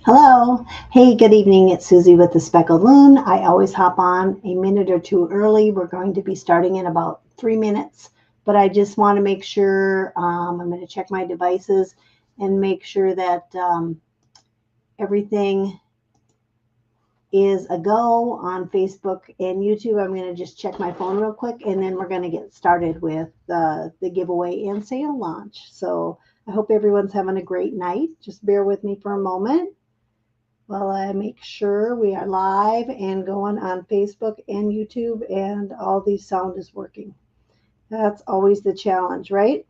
Hello. Hey, good evening. It's Susie with the Speckled Loon. I always hop on a minute or two early. We're going to be starting in about 3 minutes, but I just want to make sure I'm going to check my devices and make sure that everything is a go on Facebook and YouTube. I'm going to just check my phone real quick, and then we're going to get started with the giveaway and sale launch. So I hope everyone's having a great night. Just bear with me for a moment while I make sure we are live and going on Facebook and YouTube and all the sound is working. That's always the challenge, right?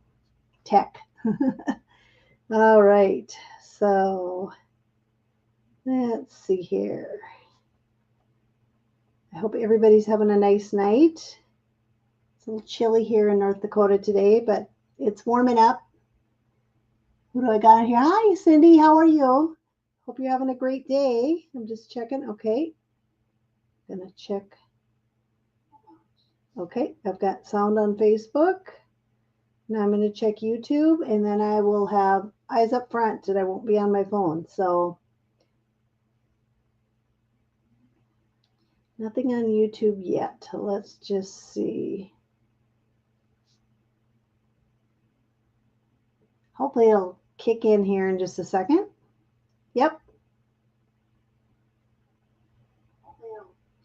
Tech. All right, so let's see here. I hope everybody's having a nice night. It's a little chilly here in North Dakota today, but it's warming up. Who do I got here? Hi, Cindy. How are you? Hope you're having a great day. I'm just checking. Okay. Gonna check. Okay, I've got sound on Facebook. Now I'm going to check YouTube, and then I will have eyes up front and I won't be on my phone. So nothing on YouTube yet. Let's just see. Hopefully it'll kick in here in just a second. Yep.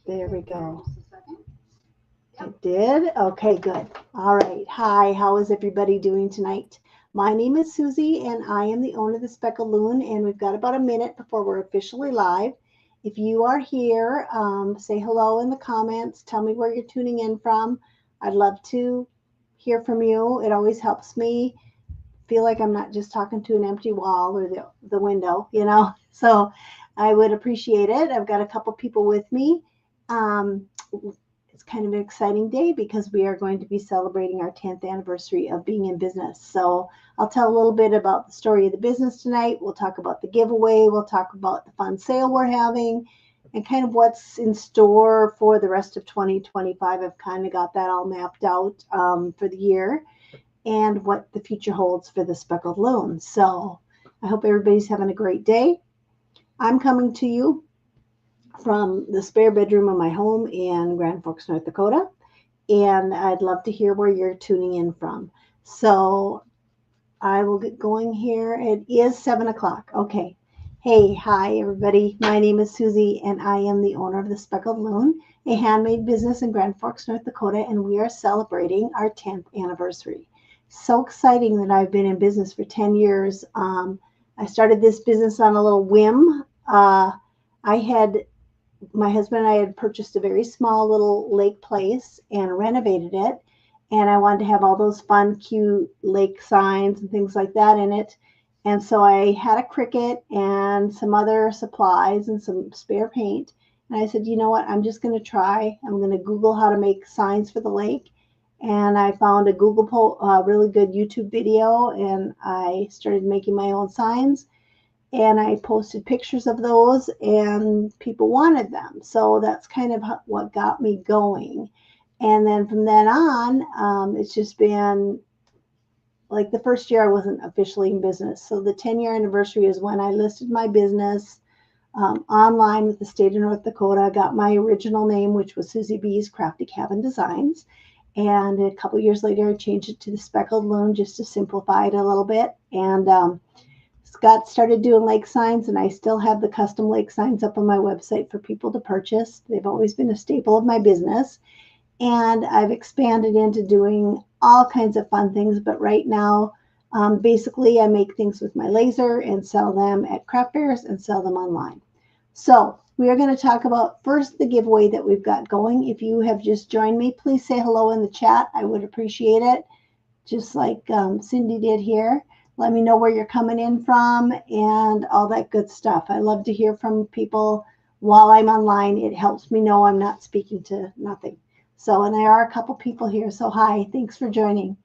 There we go. It did? Okay, good. All right. Hi, how is everybody doing tonight? My name is Susie, and I am the owner of the Speckled Loon, and we've got about a minute before we're officially live. If you are here, say hello in the comments. Tell me where you're tuning in from. I'd love to hear from you. It always helps me feel like I'm not just talking to an empty wall or the window, you know? So I would appreciate it. I've got a couple people with me. It's kind of an exciting day because we are going to be celebrating our 10th anniversary of being in business. So I'll tell a little bit about the story of the business tonight. We'll talk about the giveaway. We'll talk about the fun sale we're having and kind of what's in store for the rest of 2025. I've kind of got that all mapped out for the year and what the future holds for the Speckled Loon. So I hope everybody's having a great day. I'm coming to you from the spare bedroom of my home in Grand Forks, North Dakota. And I'd love to hear where you're tuning in from. So I will get going here. It is 7 o'clock. Okay. Hey, hi, everybody. My name is Susie, and I am the owner of the Speckled Loon, a handmade business in Grand Forks, North Dakota, and we are celebrating our 10th anniversary. So exciting that I've been in business for 10 years. I started this business on a little whim. My husband and I had purchased a very small little lake place and renovated it. And I wanted to have all those fun, cute lake signs and things like that in it. And so I had a Cricut and some other supplies and some spare paint. And I said, you know what? I'm just going to try. I'm going to Google how to make signs for the lake. And I found a really good YouTube video, and I started making my own signs. And I posted pictures of those, and people wanted them. So that's kind of what got me going. And then from then on, it's just been like the first year I wasn't officially in business. So the 10-year anniversary is when I listed my business online with the state of North Dakota. I got my original name, which was Susie B's Crafty Cabin Designs. And a couple years later, I changed it to the Speckled Loon just to simplify it a little bit. And Scott started doing lake signs, and I still have the custom lake signs up on my website for people to purchase. They've always been a staple of my business. And I've expanded into doing all kinds of fun things. But right now, basically, I make things with my laser and sell them at craft fairs and sell them online. So we are going to talk about first the giveaway that we've got going. If you have just joined me, please say hello in the chat. I would appreciate it, just like Cindy did here. Let me know where you're coming in from and all that good stuff. I love to hear from people while I'm online. It helps me know I'm not speaking to nothing. So, and there are a couple people here. So hi, thanks for joining.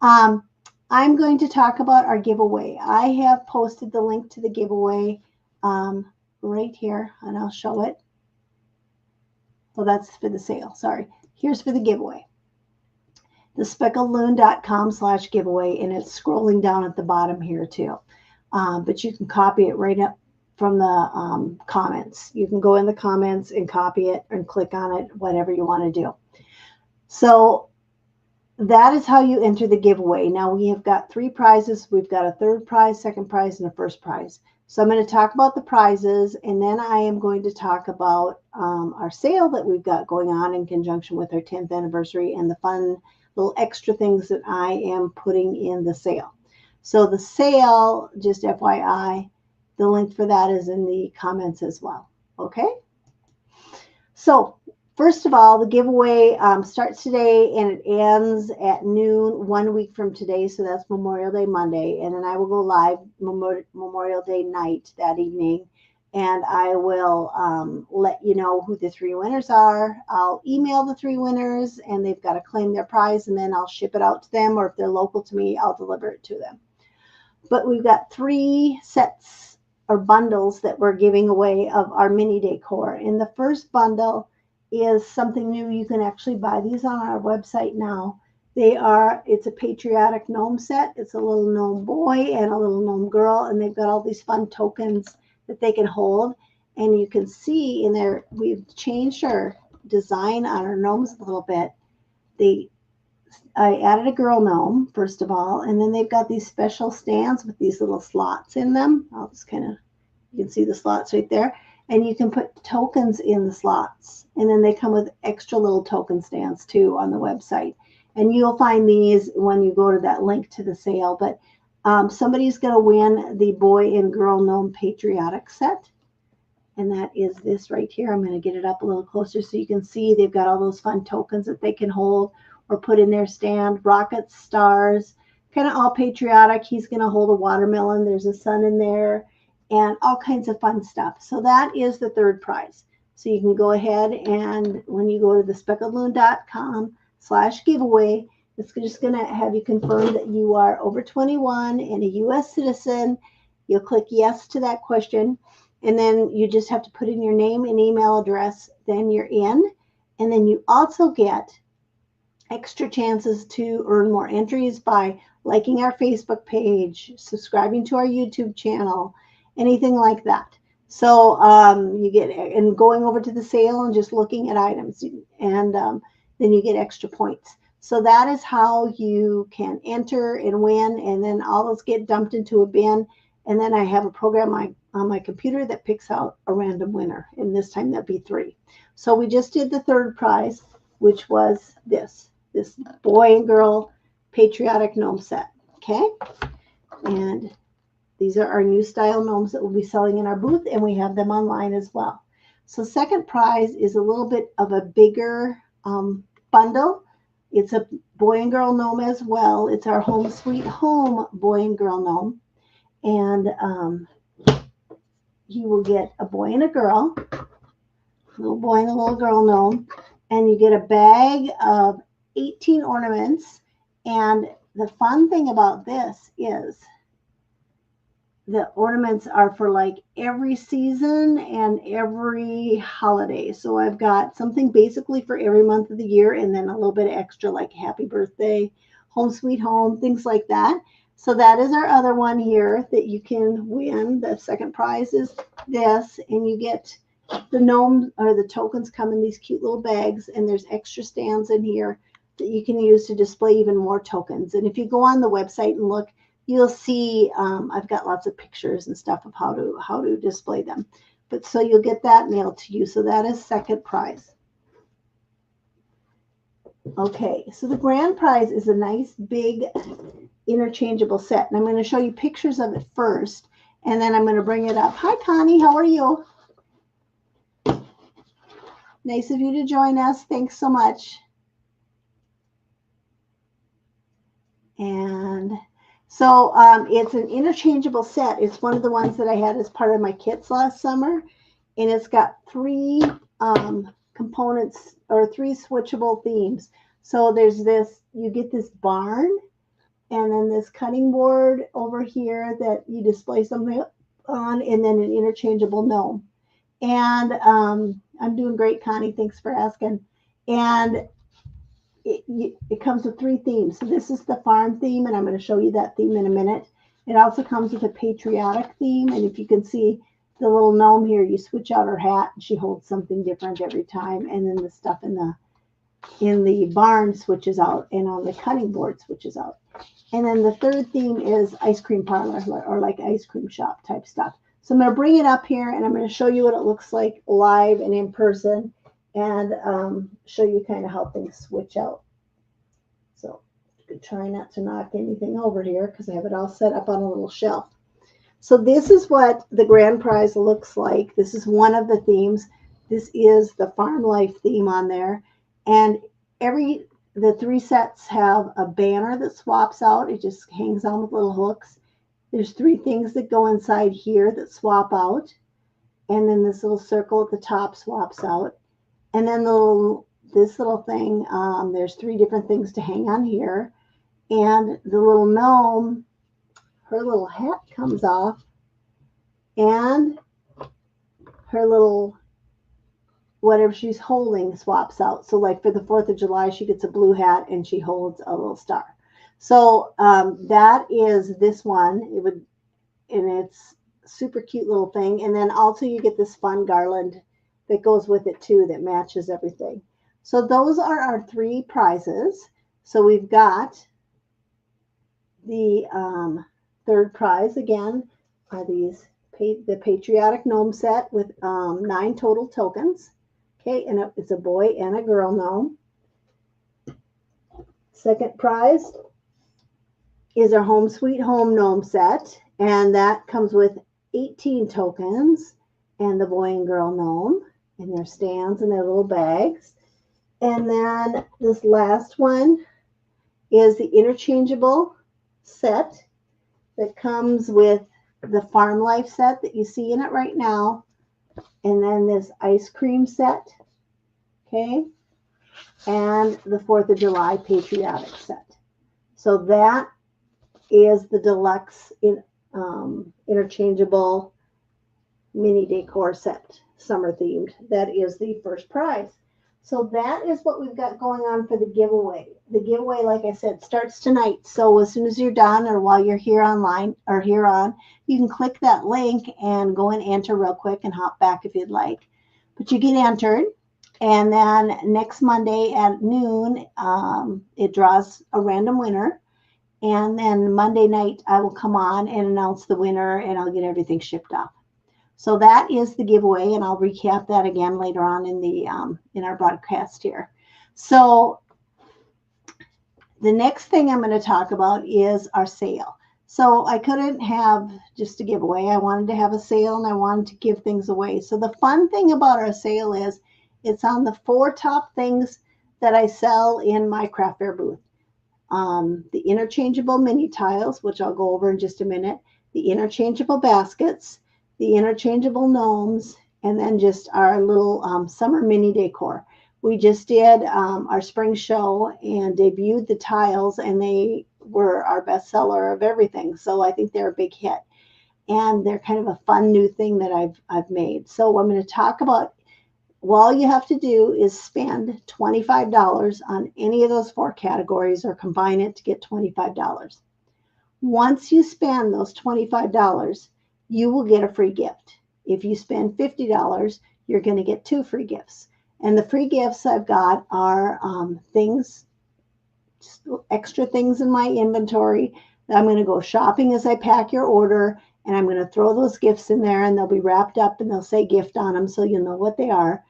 I'm going to talk about our giveaway. I have posted the link to the giveaway right here, and I'll show it. Well, that's for the sale. Sorry. Here's for the giveaway. The speckledloon.com/giveaway, and it's scrolling down at the bottom here too. But you can copy it right up comments. You can go in the comments and copy it and click on it, whatever you want to do. So that is how you enter the giveaway. Now we have got 3 prizes. We've got a third prize, second prize, and a first prize. So I'm going to talk about the prizes, and then I am going to talk about our sale that we've got going on in conjunction with our 10th anniversary and the fun little extra things that I am putting in the sale. So the sale, just FYI, the link for that is in the comments as well. Okay? So first of all, the giveaway starts today and it ends at noon 1 week from today. So that's Memorial Day Monday. And then I will go live Memorial Day night that evening. And I will let you know who the 3 winners are. I'll email the 3 winners and they've got to claim their prize. And then I'll ship it out to them. Or if they're local to me, I'll deliver it to them. But we've got 3 sets or bundles that we're giving away of our mini decor. And the first bundle is something new. You can actually buy these on our website now. It's a patriotic gnome set. It's a little gnome boy and a little gnome girl, and they've got all these fun tokens that they can hold. And you can see in there, we've changed our design on our gnomes a little bit. I added a girl gnome, first of all, and then they've got these special stands with these little slots in them. I'll just you can see the slots right there. And you can put tokens in the slots. And then they come with extra little token stands too on the website. And you'll find these when you go to that link to the sale. But somebody's going to win the boy and girl gnome patriotic set. And that is this right here. I'm going to get it up a little closer so you can see they've got all those fun tokens that they can hold or put in their stand. Rockets, stars, kind of all patriotic. He's going to hold a watermelon. There's a sun in there. And all kinds of fun stuff. So that is the third prize. So you can go ahead and when you go to the speckledloon.com/giveaway, it's just going to have you confirm that you are over 21 and a U.S. citizen. You'll click yes to that question. And then you just have to put in your name and email address. Then you're in. And then you also get extra chances to earn more entries by liking our Facebook page, subscribing to our YouTube channel, anything like that. So you get, and going over to the sale and just looking at items, and then you get extra points. So that is how you can enter and win, and then all those get dumped into a bin. And then I have a program on my computer that picks out a random winner, and this time that'd be 3. So we just did the third prize, which was this boy and girl patriotic gnome set. Okay, and these are our new style gnomes that we'll be selling in our booth, and we have them online as well. So second prize is a little bit of a bigger bundle. It's a boy and girl gnome as well. It's our Home Sweet Home boy and girl gnome. And you will get a boy and a girl, a little boy and a little girl gnome. And you get a bag of 18 ornaments. And the fun thing about this is the ornaments are for like every season and every holiday. So I've got something basically for every month of the year, and then a little bit extra like happy birthday, home sweet home, things like that. So that is our other one here that you can win. The second prize is this, and you get the gnome or the tokens come in these cute little bags, and there's extra stands in here that you can use to display even more tokens. And if you go on the website and look, you'll see I've got lots of pictures and stuff of how to display them. But so you'll get that mailed to you. So that is second prize. Okay, so the grand prize is a nice big interchangeable set. And I'm going to show you pictures of it first, and then I'm going to bring it up. Hi, Connie. How are you? Nice of you to join us. Thanks so much. And so it's an interchangeable set. It's one of the ones that I had as part of my kits last summer. And it's got 3 components or 3 switchable themes. So there's this, you get this barn, and then this cutting board over here that you display something on, and then an interchangeable gnome. And I'm doing great, Connie. Thanks for asking. And it comes with 3 themes. So this is the farm theme, and I'm going to show you that theme in a minute. It also comes with a patriotic theme, and if you can see, the little gnome here, you switch out her hat and she holds something different every time. And then the stuff in the barn switches out, and on the cutting board switches out. And then the third theme is ice cream parlor, or like ice cream shop type stuff. So I'm going to bring it up here and I'm going to show you what it looks like live and in person, and show you kind of how things switch out. So try not to knock anything over here because I have it all set up on a little shelf. So this is what the grand prize looks like. This is one of the themes. This is the farm life theme on there. And the 3 sets have a banner that swaps out. It just hangs on with little hooks. There's 3 things that go inside here that swap out. And then this little circle at the top swaps out. And then this little thing, there's 3 different things to hang on here. And the little gnome, her little hat comes off, and her little whatever she's holding swaps out. So like for the 4th of July, she gets a blue hat and she holds a little star. So that is this one. And it's super cute little thing. And then also you get this fun garland that goes with it too, that matches everything. So those are our 3 prizes. So we've got the 3rd prize again are the patriotic gnome set with 9 total tokens. Okay, and it's a boy and a girl gnome. 2nd prize is our home sweet home gnome set, and that comes with 18 tokens and the boy and girl gnome and their stands and their little bags. And then this last one is the interchangeable set that comes with the farm life set that you see in it right now, and then this ice cream set, okay, and the 4th of July patriotic set. So that is the deluxe interchangeable mini decor set, summer themed. That is the first prize. So that is what we've got going on for the giveaway. The giveaway, like I said, starts tonight. So as soon as you're done, or while you're here online or here on, you can click that link and go and enter real quick and hop back if you'd like. But you get entered, and then next Monday at noon, it draws a random winner. And then Monday night, I will come on and announce the winner, and I'll get everything shipped off. So that is the giveaway, and I'll recap that again later on in our broadcast here. So the next thing I'm going to talk about is our sale. So I couldn't have just a giveaway. I wanted to have a sale, and I wanted to give things away. So the fun thing about our sale is it's on the 4 top things that I sell in my craft fair booth. The interchangeable mini tiles, which I'll go over in just a minute, the interchangeable baskets, the interchangeable gnomes, and then just our little summer mini decor. We just did our spring show and debuted the tiles, and they were our best seller of everything. So I think they're a big hit, and they're kind of a fun new thing that I've made. So I'm going to talk about, all you have to do is spend $25 on any of those 4 categories, or combine it to get $25. Once you spend those $25, you will get a free gift. If you spend $50, you're going to get 2 free gifts. And the free gifts I've got are things, extra things in my inventory. I'm going to go shopping as I pack your order, and I'm going to throw those gifts in there, and they'll be wrapped up and they'll say gift on them, so you'll know what they are.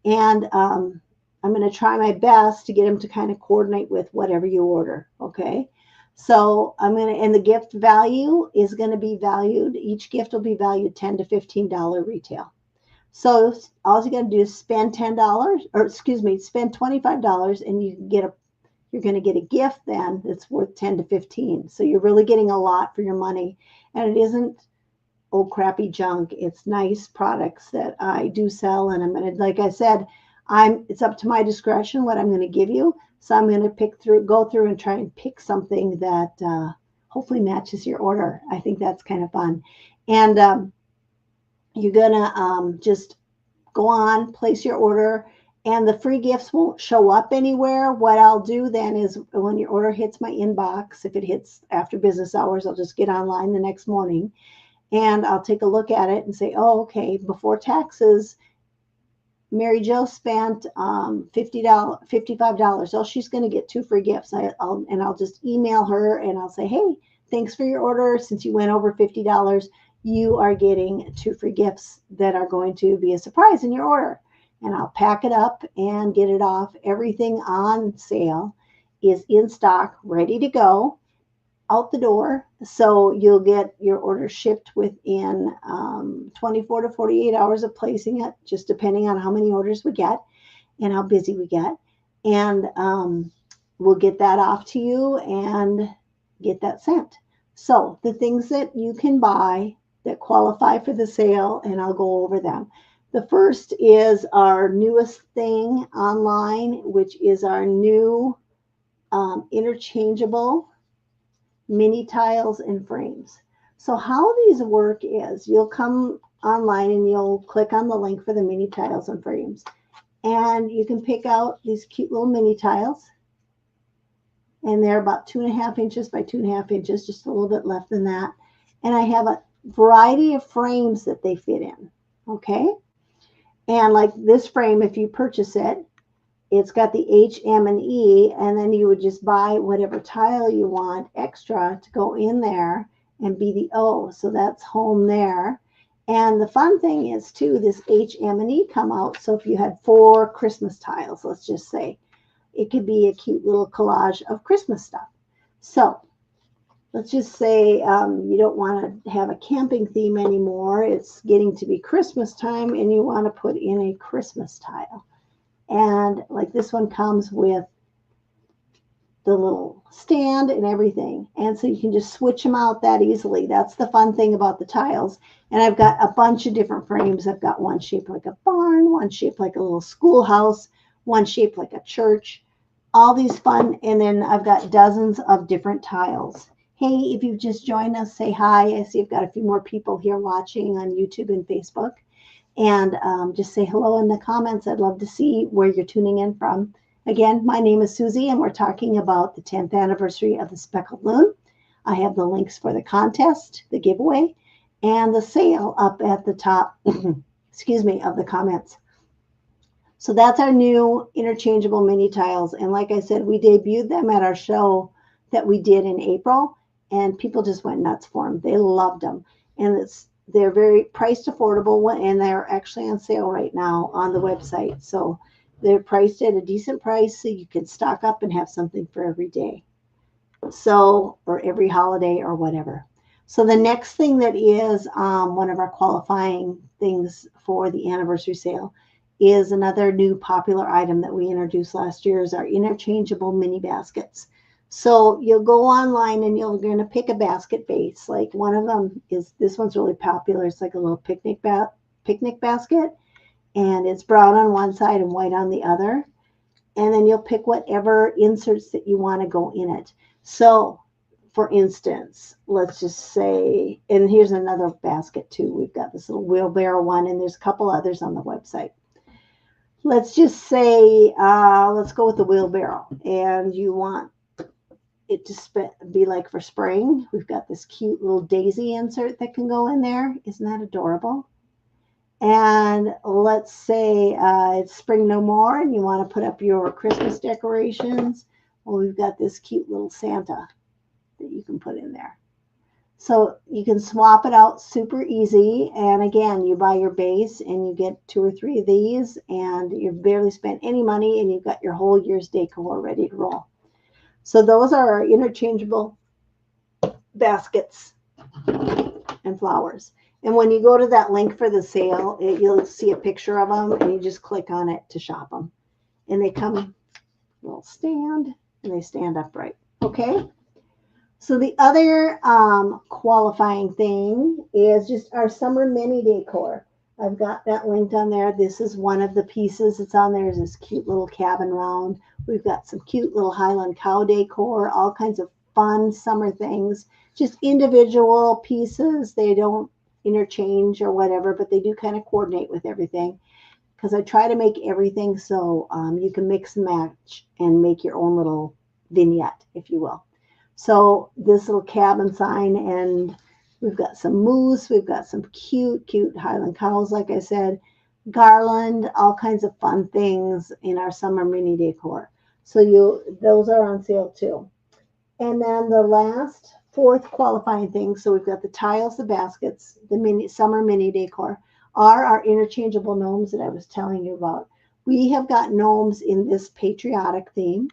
And I'm going to try my best to get them to kind of coordinate with whatever you order. Okay. So and the gift value is going to be valued. Each gift will be valued $10 to $15 retail. So all you got to do is spend spend $25, and you're going to get a gift then that's worth 10 to 15. So you're really getting a lot for your money, and it isn't old crappy junk. It's nice products that I do sell, and I'm going to, like I said, it's up to my discretion what I'm going to give you. So I'm going to go through and try and pick something that hopefully matches your order. I think that's kind of fun. And you're going to just go on, place your order, and the free gifts won't show up anywhere. What I'll do then is when your order hits my inbox, if it hits after business hours, I'll just get online the next morning, and I'll take a look at it and say, oh, okay, before taxes, Mary Jo spent $55. Oh, she's going to get 2 free gifts. I'll just email her and I'll say, hey, thanks for your order. Since you went over $50, you are getting 2 free gifts that are going to be a surprise in your order. And I'll pack it up and get it off. Everything on sale is in stock, ready to go out the door. So you'll get your order shipped within 24 to 48 hours of placing it, just depending on how many orders we get and how busy we get. And we'll get that off to you and get that sent. So the things that you can buy that qualify for the sale, and I'll go over them. The first is our newest thing online, which is our new interchangeable mini tiles and frames. So how these work is you'll come online and you'll click on the link for the mini tiles and frames, and you can pick out these cute little mini tiles, and they're about 2.5 inches by 2.5 inches, just a little bit less than that. And I have a variety of frames that they fit in. Okay. And like this frame, if you purchase it, it's got the H, M, and E, and then you would just buy whatever tile you want extra to go in there and be the O. So that's home there. And the fun thing is, too, this H, M, and E come out. So if you had 4 Christmas tiles, let's just say, it could be a cute little collage of Christmas stuff. So let's just say you don't want to have a camping theme anymore. It's getting to be Christmas time, and you want to put in a Christmas tile. And like this one comes with the little stand and everything. And so you can just switch them out that easily. That's the fun thing about the tiles. And I've got a bunch of different frames. I've got one shaped like a barn, one shaped like a little schoolhouse, one shaped like a church, all these fun. And then I've got dozens of different tiles. Hey, if you've just joined us, say hi. I see I've got a few more people here watching on YouTube and Facebook. And just say hello in the comments. I'd love to see where you're tuning in from. Again, my name is Susie, and we're talking about the 10th anniversary of the Speckled Loon. I have the links for the contest, the giveaway, and the sale up at the top, excuse me, of the comments. So that's our new interchangeable mini tiles. And like I said, we debuted them at our show that we did in April, and people just went nuts for them. They loved them. And they're very priced affordable, and they're actually on sale right now on the website. So they're priced at a decent price, so you can stock up and have something for every day. So, or every holiday or whatever. So the next thing that is one of our qualifying things for the anniversary sale is another new popular item that we introduced last year is our interchangeable mini baskets. So you'll go online and you're going to pick a basket base. Like one of them is, this one's really popular. It's like a little picnic basket, and it's brown on one side and white on the other. And then you'll pick whatever inserts that you want to go in it. So for instance, let's just say, and here's another basket too. We've got this little wheelbarrow one, and there's a couple others on the website. Let's just say, let's go with the wheelbarrow, and you want it to be like for spring. We've got this cute little daisy insert that can go in there. Isn't that adorable? And let's say it's spring no more and you want to put up your Christmas decorations. Well, we've got this cute little Santa that you can put in there. So you can swap it out super easy. And again, you buy your base and you get 2 or 3 of these, and you've barely spent any money, and you've got your whole year's decor ready to roll. So those are our interchangeable baskets and flowers. And when you go to that link for the sale, you'll see a picture of them, and you just click on it to shop them. And they come a little stand, and they stand upright. Okay? So the other qualifying thing is just our summer mini decor. I've got that linked on there. This is one of the pieces that's on there. Is this cute little cabin round. We've got some cute little Highland cow decor, all kinds of fun summer things, just individual pieces. They don't interchange or whatever, but they do kind of coordinate with everything, because I try to make everything so you can mix and match and make your own little vignette, if you will. So this little cabin sign and We've got some moose. We've got some cute, cute Highland cows, like I said, garland, all kinds of fun things in our summer mini decor. So those are on sale too. And then the last fourth qualifying thing, so we've got the tiles, the baskets, the summer mini decor, are our interchangeable gnomes that I was telling you about. We have got gnomes in this patriotic theme.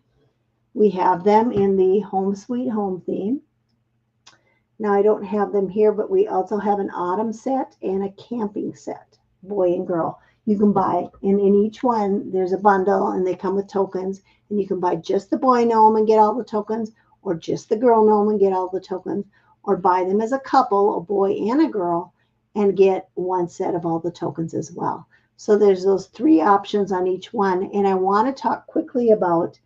We have them in the home sweet home theme. Now I don't have them here, but we also have an autumn set and a camping set, boy and girl. You can buy, and in each one, there's a bundle and they come with tokens. And you can buy just the boy gnome and get all the tokens, or just the girl gnome and get all the tokens, or buy them as a couple, a boy and a girl, and get one set of all the tokens as well. So there's those three options on each one. And I want to talk quickly about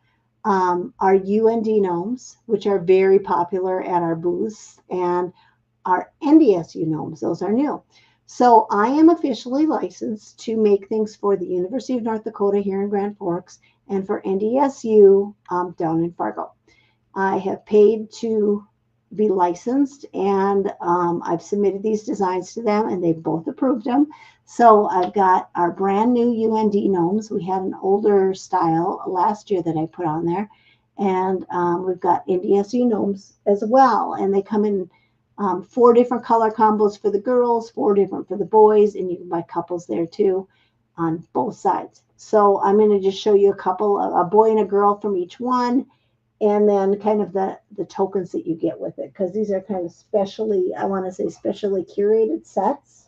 our UND gnomes, which are very popular at our booths, and our NDSU gnomes. Those are new. So I am officially licensed to make things for the University of North Dakota here in Grand Forks and for NDSU down in Fargo. I have paid to be licensed, and I've submitted these designs to them, and they both approved them. So I've got our brand new UND gnomes. We had an older style last year that I put on there, and we've got NDSU gnomes as well, and they come in 4 different color combos for the girls, 4 different for the boys, and you can buy couples there too on both sides. So I'm going to just show you a couple, a boy and a girl from each one, and then kind of the tokens that you get with it, because these are kind of specially, I want to say specially curated sets,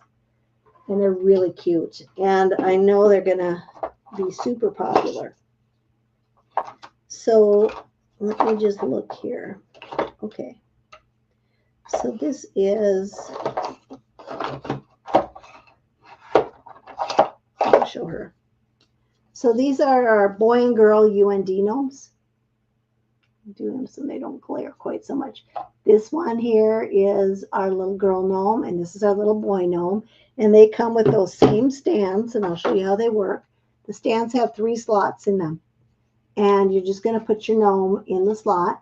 and they're really cute. And I know they're going to be super popular. So let me just look here. Okay. So this is, I'll show her. So these are our boy and girl UND gnomes. Do them so they don't glare quite so much. This one here is our little girl gnome, and this is our little boy gnome, and they come with those same stands, and I'll show you how they work. The stands have 3 slots in them, and you're just going to put your gnome in the slot,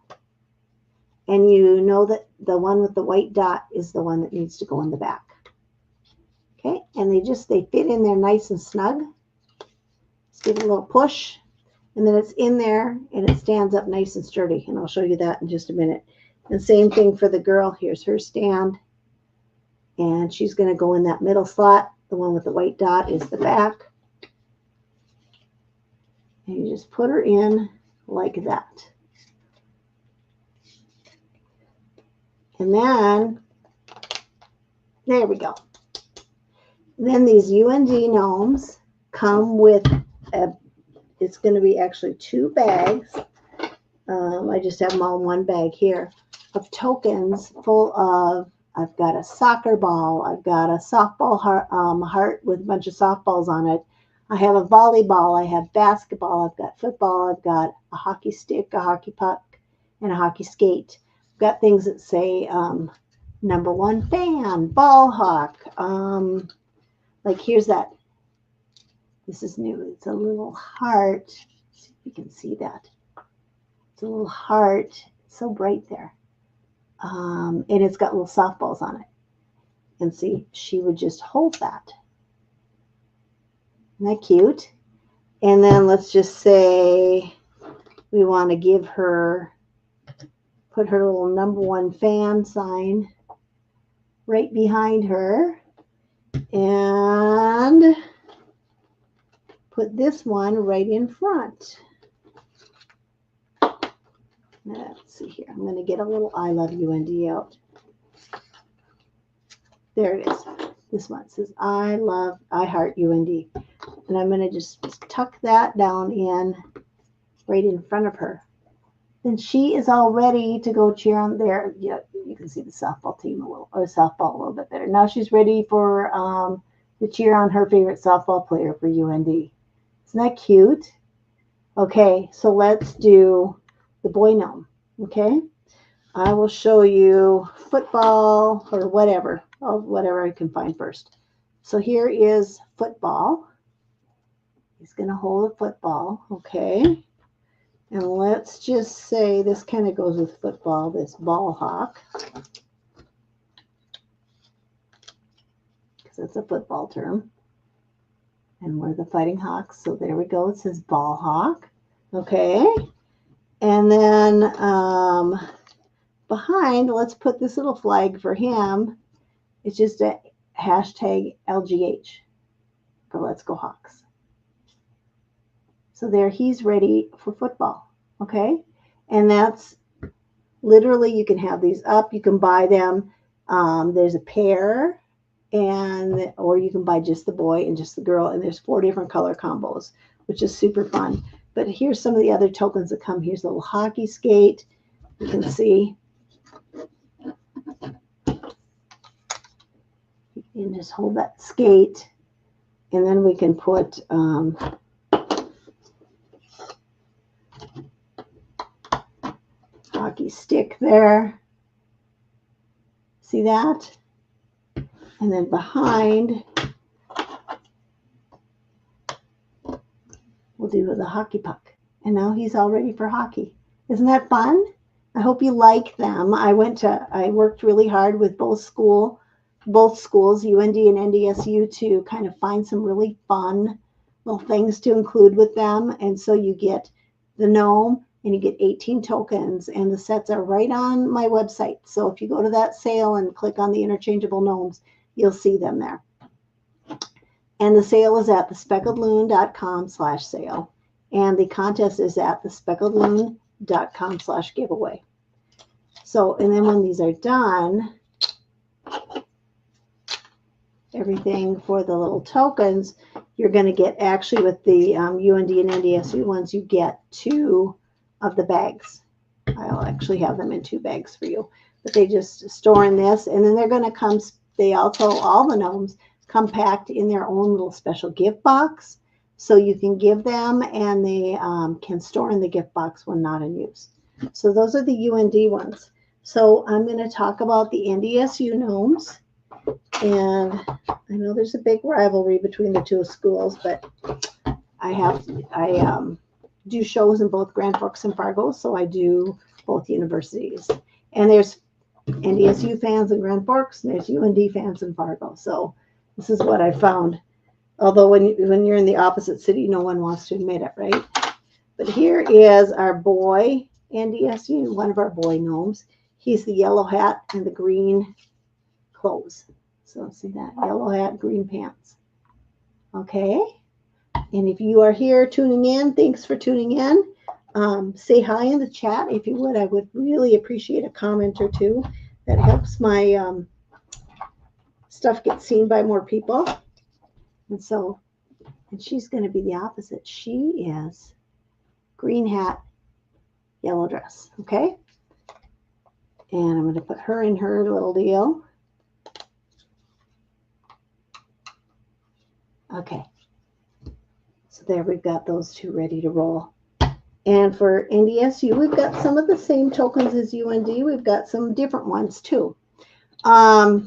and you know that the one with the white dot is the one that needs to go in the back. Okay, and they fit in there nice and snug. Just give it a little push, and then it's in there and it stands up nice and sturdy, and I'll show you that in just a minute. And same thing for the girl. Here's her stand, and she's going to go in that middle slot. The one with the white dot is the back, and you just put her in like that. And then there we go. And then these UND gnomes come with it's going to be actually 2 bags. I just have them all in one bag here of tokens full of, I've got a soccer ball, I've got a softball heart with a bunch of softballs on it. I have a volleyball, I have basketball, I've got football, I've got a hockey stick, a hockey puck, and a hockey skate. I've got things that say #1 fan, ball hawk. Like here's that. This is new. It's a little heart. See if you can see that. It's a little heart. It's so bright there. And it's got little softballs on it. And see, she would just hold that. Isn't that cute? And then let's just say we want to give her, put her little #1 fan sign right behind her. And put this one right in front. Let's see here. I'm going to get a little I love UND out. There it is. This one says I heart UND. And I'm going to just tuck that down in right in front of her. Then she is all ready to go cheer on there. Yeah, you can see the softball team a little, or softball a little bit better. Now she's ready for to cheer on her favorite softball player for UND. Isn't that cute? Okay, so let's do the boy gnome. Okay, I will show you football or whatever, whatever I can find first. So here is football. He's going to hold a football. Okay, and let's just say this kind of goes with football, this ball hawk. because it's a football term. And we're the Fighting Hawks. So there we go. It says Ball Hawk. Okay. And then behind, let's put this little flag for him. It's just a hashtag LGH for Let's Go Hawks. So there, he's ready for football. Okay. And that's literally, you can have these up. You can buy them. There's a pair. Or you can buy just the boy and just the girl, and there's 4 different color combos, which is super fun. But here's some of the other tokens that come. Here's a little hockey skate. You can see. You can just hold that skate, and then we can put hockey stick there. See that? And then behind, we'll do the hockey puck. And now he's all ready for hockey. Isn't that fun? I hope you like them. I worked really hard with both schools, UND and NDSU, to kind of find some really fun little things to include with them. And so you get the gnome, and you get 18 tokens, and the sets are right on my website. So if you go to that sale and click on the interchangeable gnomes, you'll see them there. And the sale is at thespeckedloon.com/sale. And the contest is at thespeckedloon.com/giveaway. So, and then when these are done, everything for the little tokens, you're going to get, actually with the UND and NDSU ones, you get 2 of the bags. I'll actually have them in 2 bags for you. But they just store in this, and then they're going to come. They also, all the gnomes come packed in their own little special gift box. So you can give them, and they can store in the gift box when not in use. So those are the UND ones. So I'm going to talk about the NDSU gnomes. And I know there's a big rivalry between the 2 schools, but I do shows in both Grand Forks and Fargo, so I do both universities. And there's NDSU fans in Grand Forks, and there's UND fans in Fargo. So this is what I found. Although when you're in the opposite city, no one wants to admit it, right? But here is our boy NDSU, one of our boy gnomes. He's the yellow hat and the green clothes. So see that? Yellow hat, green pants. Okay. And if you are here tuning in, thanks for tuning in. Say hi in the chat if you would. I would really appreciate a comment or 2. That helps my stuff get seen by more people. And so, and she's going to be the opposite. She is green hat, yellow dress. Okay. And I'm going to put her in her little deal. Okay. So there, we've got those 2 ready to roll. And for NDSU, we've got some of the same tokens as UND. We've got some different ones too. Got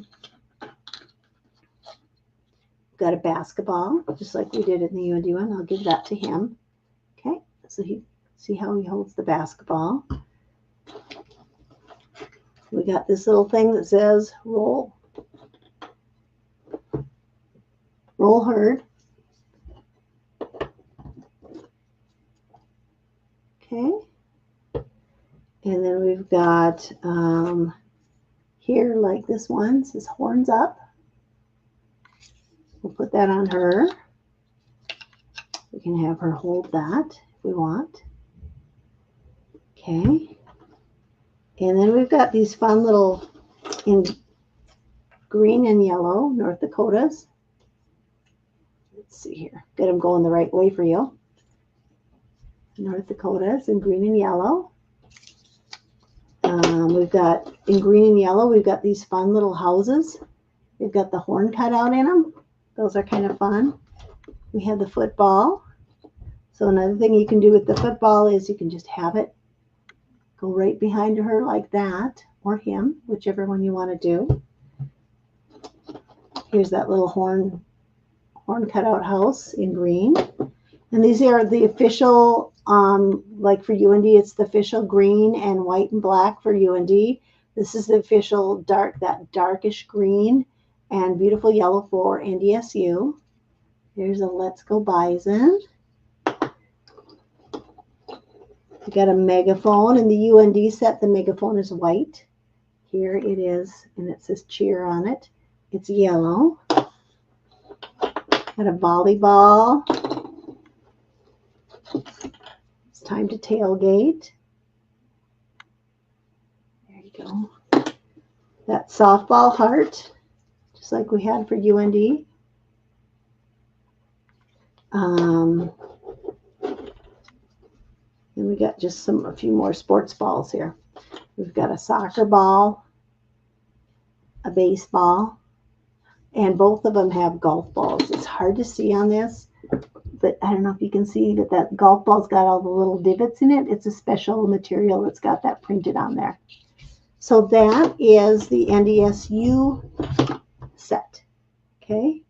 a basketball, just like we did in the UND one. I'll give that to him. Okay, so see how he holds the basketball. We got this little thing that says roll herd. Okay. And then we've got here, like this one says horns up. We'll put that on her. We can have her hold that if we want. Okay. And then we've got these fun little, in green and yellow, North Dakotas. Let's see here. Get them going the right way for you. North Dakotas in green and yellow. We've got, in green and yellow, we've got these fun little houses. They've got the horn cut out in them. Those are kind of fun. We have the football. So another thing you can do with the football is you can just have it go right behind her like that, or him, whichever one you want to do. Here's that little horn cutout house in green. And these are the official, like for UND, it's the official green and white and black for UND. This is the official dark, that darkish green. and beautiful yellow for NDSU. Here's a Let's Go Bison. We got a megaphone. In the UND set, the megaphone is white. Here it is, and it says cheer on it. It's yellow. Got a volleyball. It's time to tailgate. There you go. That softball heart, just like we had for UND. And we got just a few more sports balls here. We've got a soccer ball, a baseball, and both of them have golf balls. It's hard to see on this, but I don't know if you can see that that golf ball's got all the little divots in it. It's a special material that's got that printed on there. So that is the NDSU set. Okay.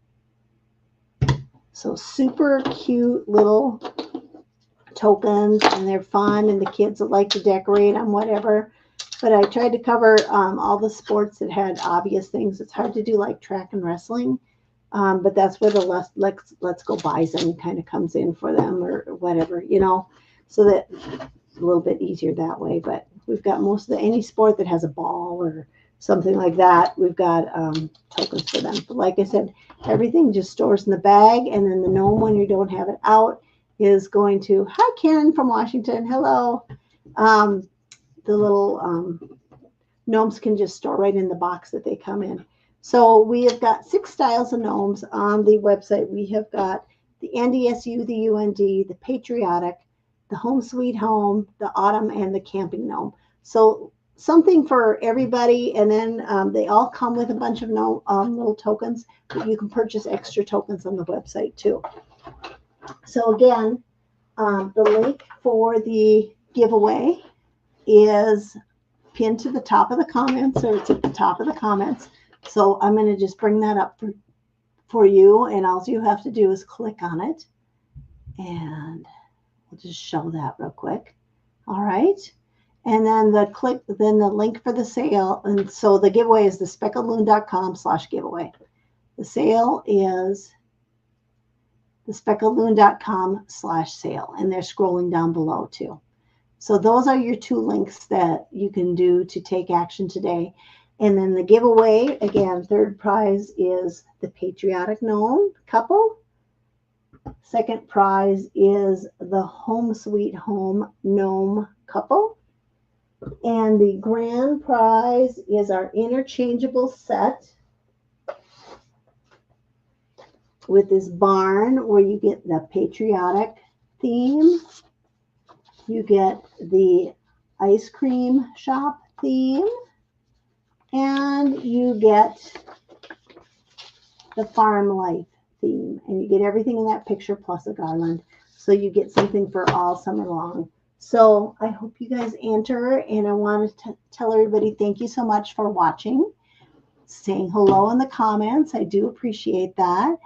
So super cute little tokens, and they're fun, and the kids will like to decorate on whatever. But I tried to cover all the sports that had obvious things. It's hard to do like track and wrestling, but that's where the Let's Go Bison kind of comes in for them, or whatever, you know, so that it's a little bit easier that way. But we've got most of any sport that has a ball or something like that, we've got tokens for them. But like I said, everything just stores in the bag, and then the gnome, when you don't have it out, is going to, hi Karen from Washington, hello. The little gnomes can just store right in the box that they come in. So we have got 6 styles of gnomes on the website. We have got the NDSU, the UND, the patriotic, the home sweet home, the autumn, and the camping gnome. So something for everybody, and then they all come with a bunch of little tokens, but you can purchase extra tokens on the website too. So again, the link for the giveaway is pinned to the top of the comments, or it's at the top of the comments. So I'm going to just bring that up for you, and all you have to do is click on it, and we'll just show that real quick. All right. And then the link for the sale. And so the giveaway is the speckledloon.com/giveaway. The sale is the speckledloon.com/sale, and they're scrolling down below too. So those are your 2 links that you can do to take action today. And then the giveaway, again, 3rd prize is the patriotic gnome couple. 2nd prize is the home sweet home gnome couple. And the grand prize is our interchangeable set with this barn, where you get the patriotic theme, you get the ice cream shop theme, and you get the farm life theme, and you get everything in that picture plus a garland. So you get something for all summer long. So I hope you guys enter, and I want to tell everybody thank you so much for watching, saying hello in the comments. I do appreciate that.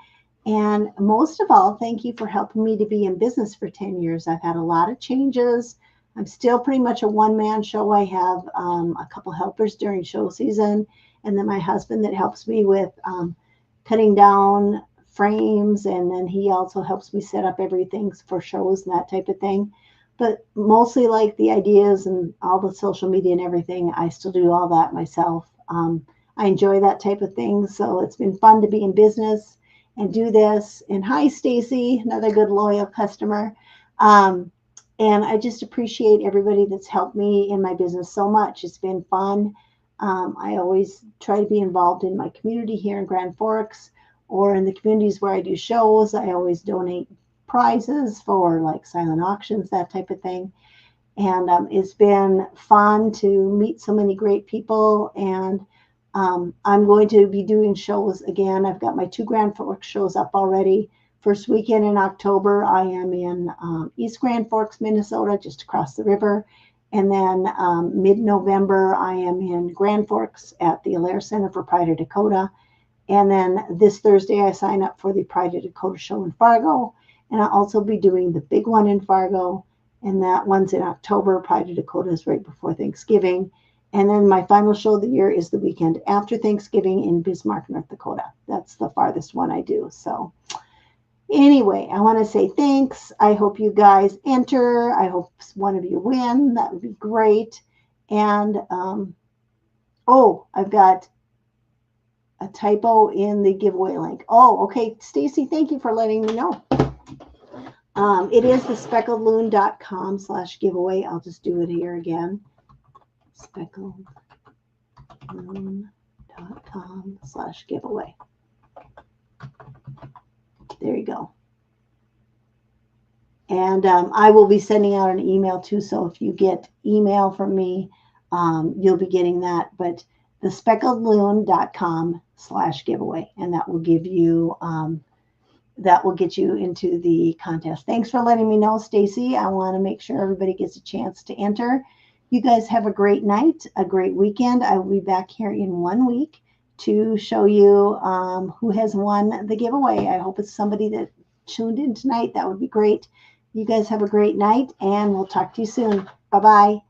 And most of all, thank you for helping me to be in business for 10 years. I've had a lot of changes. I'm still pretty much a one-man show. I have a couple helpers during show season, and then my husband that helps me with cutting down frames, and then he also helps me set up everything for shows and that type of thing. But mostly like the ideas and all the social media and everything, I still do all that myself. I enjoy that type of thing. So it's been fun to be in business and do this. And hi, Stacy, another good loyal customer. And I just appreciate everybody that's helped me in my business so much. It's been fun. I always try to be involved in my community here in Grand Forks, or in the communities where I do shows. I always donate prizes for like silent auctions, that type of thing. And it's been fun to meet so many great people. And I'm going to be doing shows again. I've got my 2 Grand Forks shows up already. First weekend in October, I am in East Grand Forks, Minnesota, just across the river. And then mid-November, I am in Grand Forks at the Alair Center for Pride of Dakota. And then this Thursday, I sign up for the Pride of Dakota show in Fargo. And I'll also be doing the big one in Fargo. And that one's in October. Pride of Dakota is right before Thanksgiving. And then my final show of the year is the weekend after Thanksgiving in Bismarck, North Dakota. That's the farthest one I do. So anyway, I want to say thanks. I hope you guys enter. I hope one of you win. That would be great. And oh, I've got a typo in the giveaway link. Oh, okay. Stacy, thank you for letting me know. It is the speckledloon.com/giveaway. I'll just do it here again. Speckledloon.com/giveaway. There you go. And I will be sending out an email too. So if you get email from me, you'll be getting that. But the speckledloon.com/giveaway, and that will give you that will get you into the contest. Thanks for letting me know, Stacy. I want to make sure everybody gets a chance to enter. You guys have a great night, a great weekend. I will be back here in 1 week to show you who has won the giveaway. I hope it's somebody that tuned in tonight. That would be great. You guys have a great night, and we'll talk to you soon. Bye-bye.